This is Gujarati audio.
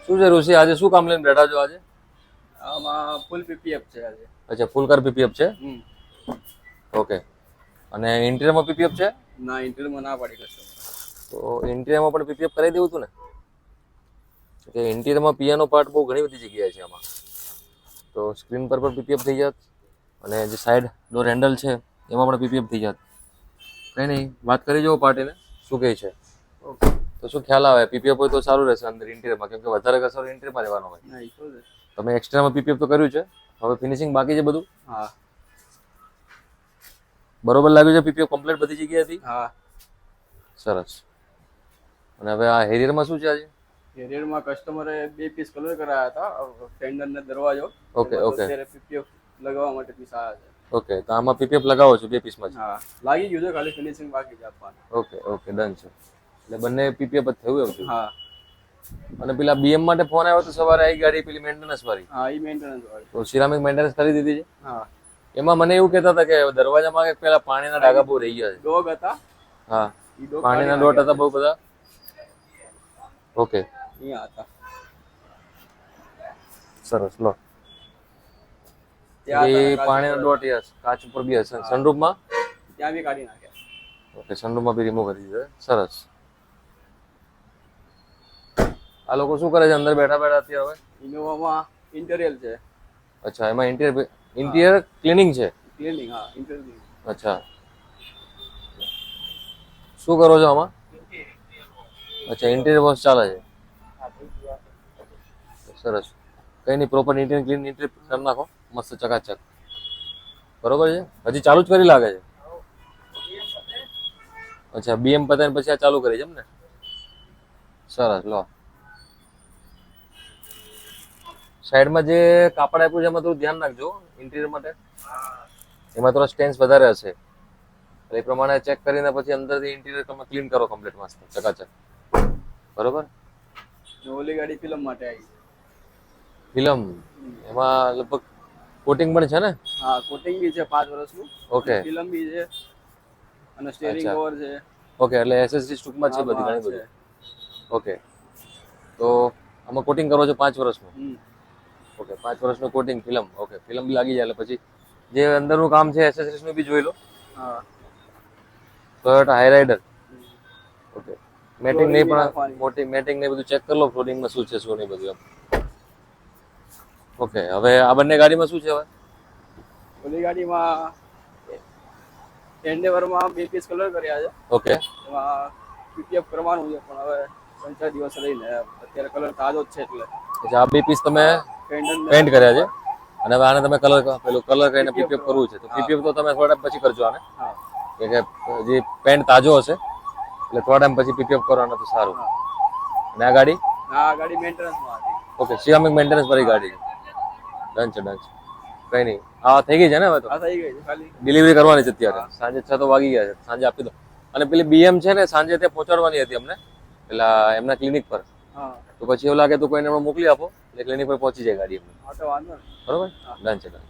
શું છે ઋષિ, આજે શું કામ લઈને બેઠા છો આજે? આમાં ફૂલ પીપીએફ છે આજે. અચ્છા, ફૂલ કાર પીપીએફ છે. ઓકે. અને ઇન્ટિરિયરમાં પીપીએફ છે? ના, ઇન્ટરવ્યુમાં ના પાડી કસ્ટમર. તો ઇન્ટિરિયરમાં પણ પીપીએફ કરાવી દેવું હતું ને. કે ઇન્ટિરિયરમાં પિયાનો પાર્ટ બહુ ઘણી બધી જગ્યાએ છે આમાં. તો સ્ક્રીન પર પણ પીપીએફ થઈ જાત અને જે સાઈડ ડોર હેન્ડલ છે એમાં પણ પીપીએફ થઈ જાત. કંઈ નહીં, વાત કરી જુઓ પાર્ટીને શું કહે છે. તો શું ખ્યાલ આવે, પીપીએફ હોય તો સારું રહેશે અંદર ઇન્ટિરિયરમાં, કેમ કે વધારે કસર ઇન્ટિરિયરમાં રહેવાનો હોય. ના, ઈ તો છે. તમે એક્સ્ટ્રામાં પીપીએફ તો કર્યું છે, હવે ફિનિશિંગ બાકી છે બધું. હા. બરોબર લાગ્યું છે પીપીએફ કમ્પ્લીટ બધી જગ્યાએથી? હા. સરસ. અને હવે આ હેરિયરમાં શું છે આજે? કેરિયરમાં કસ્ટમરે 2 પીસ કલર કરાયા હતા, ફેન્ડર ને દરવાજો. ઓકે ઓકે અત્યારે પીપીએફ લગાવવા માટે પીસ આવ્યા છે. ઓકે, તો આમાં પીપીએફ લગાવો છો 2 પીસમાં? હા, લાગી ગયું છે, ખાલી ફિનિશિંગ બાકી છે આપવાનું. ઓકે ઓકે, ડન છે. એટલે બંને પીપીએફ જ થયું એવું છે. હા. અને પેલા બીએમ માટે ફોન આવ્યો તો સવારે, આવી ગાડી પેલી મેન્ટેનન્સ વાળી? હા, ઈ મેન્ટેનન્સ વાળી. તો સિરામિક મેન્ટેનન્સ કરી દીધી છે? હા. એમાં મને એવું કહેતા હતા કે દરવાજામાં પેલા પાણીના ડાઘા બહુ રહી ગયા છે. ડોગ હતા. હા, ઈ ડોગ પાણીના ડોટ હતા બહુ બધા. ઓકે, અહીંયા હતા. સરસ. લો, ત્યાં એ હતા, પાણીના ડોટ યસ કાચ ઉપર બી હશે. સનરૂફમાં? ત્યાં બી કાઢી નાખ્યા. ઓકે, સનરૂફમાં બી રિમૂવ કરી દીધો. સરસ. આ લોકો શું કરે છે અંદર બેઠા બેઠા અત્યારે હવે? ઇનોવામાં ઇન્ટિરિયર છે. અચ્છા, એમાં ઇન્ટિરિયર ક્લિનિંગ છે? ક્લિનિંગ, હા, ઇન્ટિરિયર. અચ્છા, શું કરો છો આમાં? અચ્છા, ઇન્ટિરિયર વોશ ચાલે છે. સરસ. કઈ નહીં, પ્રોપર ઇન્ટિરિયર ક્લીન ઇન્ટિરિયર કરી નાખો મસ્ત ચકાચક. બરોબર છે. હજી ચાલુ જ કરી લાગે છે. અચ્છા, બીએમ પતાવીને પછી આ ચાલુ કરી છે એમ ને? સરસ. લો, સાઈડમાં જે કાપડ આપ્યું છે એમાં થોડું ધ્યાન રાખજો ઇન્ટિરિયર માટે. એમાં થોડા સ્ટેન્સ વધારે હશે, એ પ્રમાણે ચેક કરીને પછી અંદરથી ઇન્ટિરિયર તમે ક્લીન કરો કમ્પ્લીટ મસ્ત ચકાચક. બરોબર. ઓલી ગાડી ફિલ્મ માટે આવી. ફિલ્મ એમાં લગભગ કોટિંગ પણ છે ને? હા, કોટિંગ બી છે 5 વર્ષનું. ઓકે. ફિલ્મ બી છે અને સ્ટીયરિંગ કવર છે. ઓકે, એટલે એસએસડી સ્ટોકમાં છે બધી ઘણી બધી. ઓકે, તો આમાં કોટિંગ કરો છો 5 વર્ષનું? ઓકે, 5 વર્ષનું કોટિંગ ફિલ્મ. ઓકે, ફિલ્મ બી લાગી જાય એટલે પછી જે અંદરનું કામ છે એસેસરીઝ નું બી જોઈ લો. હા. ટોયોટા હાઈરાઈડર. ઓકે, મેટિંગ નહીં પણ મોટી મેટિંગ ને બધું ચેક કરી લો, ફ્લોરિંગમાં શું છે શું નહીં બધું એમ. ઓકે, હવે આ બંને ગાડીમાં શું છે હવે? ઓલી ગાડીમાં એન્ડેવરમાં 2 પીસ કલર કર્યા છે. ઓકે. એમાં પીપીએફ કરવાનું છે પણ હવે 3-4 દિવસ રહીને, અત્યારે કલર તાજો જ છે એટલે. આ 2 પીસ તમે પેન્ટ કર્યા છે અને હવે આને તમે પેલું કલર કરીને પીપીએફ કરવું છે, તો પીપીએફ તો તમે થોડા ટાઈમ પછી કરજો આને. હા. કે જે પેન્ટ તાજો હશે એટલે થોડા ટાઈમ પછી પીપીએફ કરવાનો તો સારું. અને આ ગાડી? આ ગાડી મેન્ટેનન્સમાં હતી. ઓકે, સિરામિક મેન્ટેનન્સ વાળી ગાડી છે. ડન છે, ડન છે. કઈ નહીં, આ થઈ ગઈ છે ને હવે? તો આ થઈ ગઈ છે, ખાલી ડિલિવરી કરવાની છે અત્યારે. સાંજે 6 તો વાગી ગયા છે, સાંજે આપી દો. અને પેલી બીએમ છે ને, સાંજે ત્યાં પહોંચાડવાની હતી અમને પેલા એમના ક્લિનિક પર. હા. તો પછી એવું લાગે તો કોઈને મોકલી આપો એટલે ક્લિનિક પર પહોંચી જાય ગાડી એમની. હા, તો વાંધો નહીં. બરોબર, ડન છે, ડન.